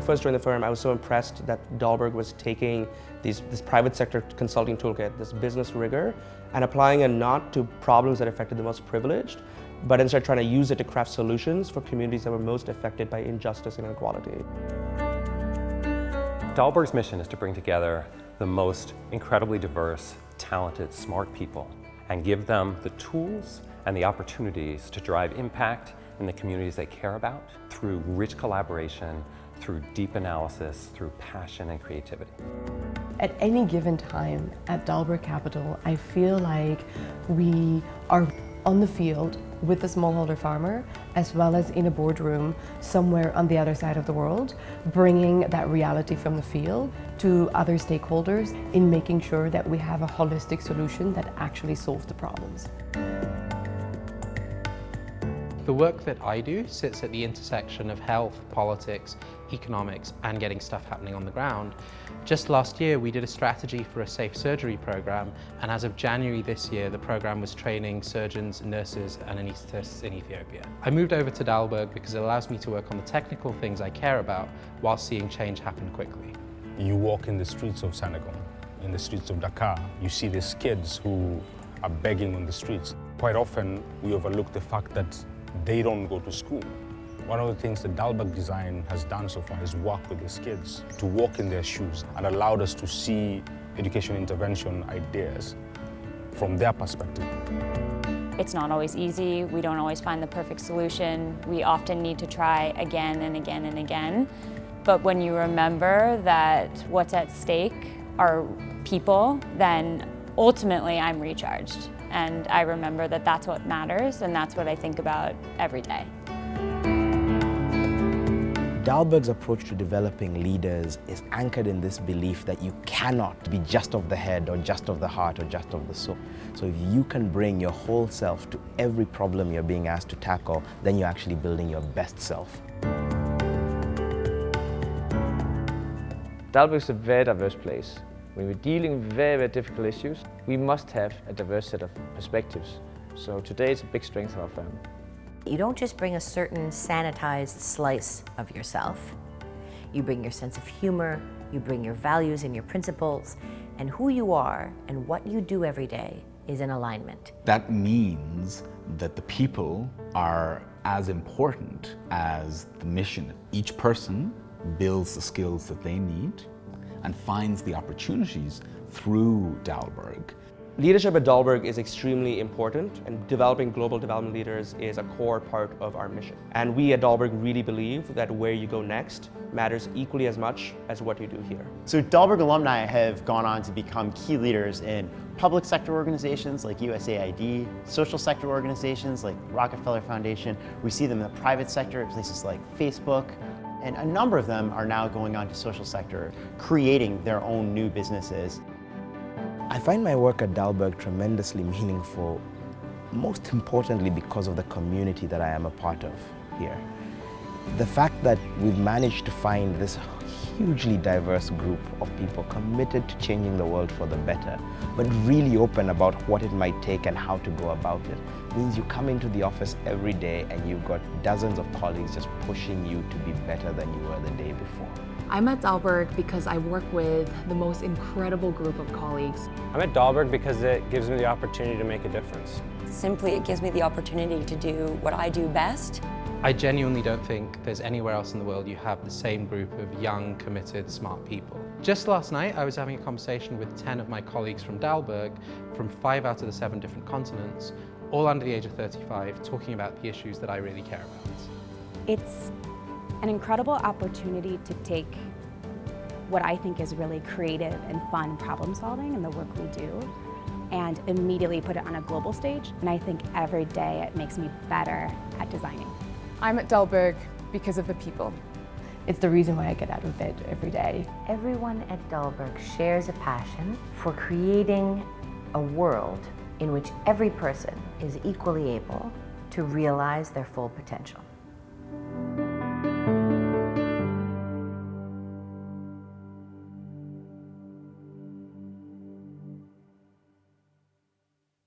first joined the firm, I was so impressed that Dalberg was taking this private sector consulting toolkit, this business rigor, and applying it not to problems that affected the most privileged, but instead trying to use it to craft solutions for communities that were most affected by injustice and inequality. Dalberg's mission is to bring together the most incredibly diverse, talented, smart people and give them the tools and the opportunities to drive impact in the communities they care about through rich collaboration, through deep analysis, through passion and creativity. At any given time at Dalberg Capital, I feel like we are on the field with the smallholder farmer, as well as in a boardroom somewhere on the other side of the world, bringing that reality from the field to other stakeholders in making sure that we have a holistic solution that actually solves the problems. The work that I do sits at the intersection of health, politics, economics, and getting stuff happening on the ground. Just last year, we did a strategy for a safe surgery program, and as of January this year, the program was training surgeons, nurses, and anaesthetists in Ethiopia. I moved over to Dalberg because it allows me to work on the technical things I care about while seeing change happen quickly. You walk in the streets of Senegal, in the streets of Dakar, you see these kids who are begging on the streets. Quite often, we overlook the fact that they don't go to school. One of the things that Dalberg Design has done so far is work with these kids to walk in their shoes and allowed us to see education intervention ideas from their perspective. It's not always easy. We don't always find the perfect solution. We often need to try again and again and again. But when you remember that what's at stake are people, then ultimately I'm recharged. And I remember that that's what matters, and that's what I think about every day. Dalberg's approach to developing leaders is anchored in this belief that you cannot be just of the head or just of the heart or just of the soul. So if you can bring your whole self to every problem you're being asked to tackle, then you're actually building your best self. Dalberg is a very diverse place. When we're dealing with very, very difficult issues, we must have a diverse set of perspectives. So today it's a big strength of our firm. You don't just bring a certain sanitized slice of yourself. You bring your sense of humor, you bring your values and your principles, and who you are and what you do every day is in alignment. That means that the people are as important as the mission. Each person builds the skills that they need and finds the opportunities through Dalberg. Leadership at Dalberg is extremely important, and developing global development leaders is a core part of our mission. And we at Dalberg really believe that where you go next matters equally as much as what you do here. So Dalberg alumni have gone on to become key leaders in public sector organizations like USAID, social sector organizations like Rockefeller Foundation. We see them in the private sector at places like Facebook. And a number of them are now going on to social sector, creating their own new businesses. I find my work at Dalberg tremendously meaningful, most importantly because of the community that I am a part of here. The fact that we've managed to find this hugely diverse group of people committed to changing the world for the better, but really open about what it might take and how to go about it, means you come into the office every day and you've got dozens of colleagues just pushing you to be better than you were the day before. I'm at Dalberg because I work with the most incredible group of colleagues. I'm at Dalberg because it gives me the opportunity to make a difference. Simply, it gives me the opportunity to do what I do best. I genuinely don't think there's anywhere else in the world you have the same group of young, committed, smart people. Just last night, I was having a conversation with 10 of my colleagues from Dalberg, from 5 out of the 7 different continents, all under the age of 35, talking about the issues that I really care about. It's an incredible opportunity to take what I think is really creative and fun problem solving in the work we do and immediately put it on a global stage. And I think every day it makes me better at designing. I'm at Dalberg because of the people. It's the reason why I get out of bed every day. Everyone at Dalberg shares a passion for creating a world in which every person is equally able to realize their full potential.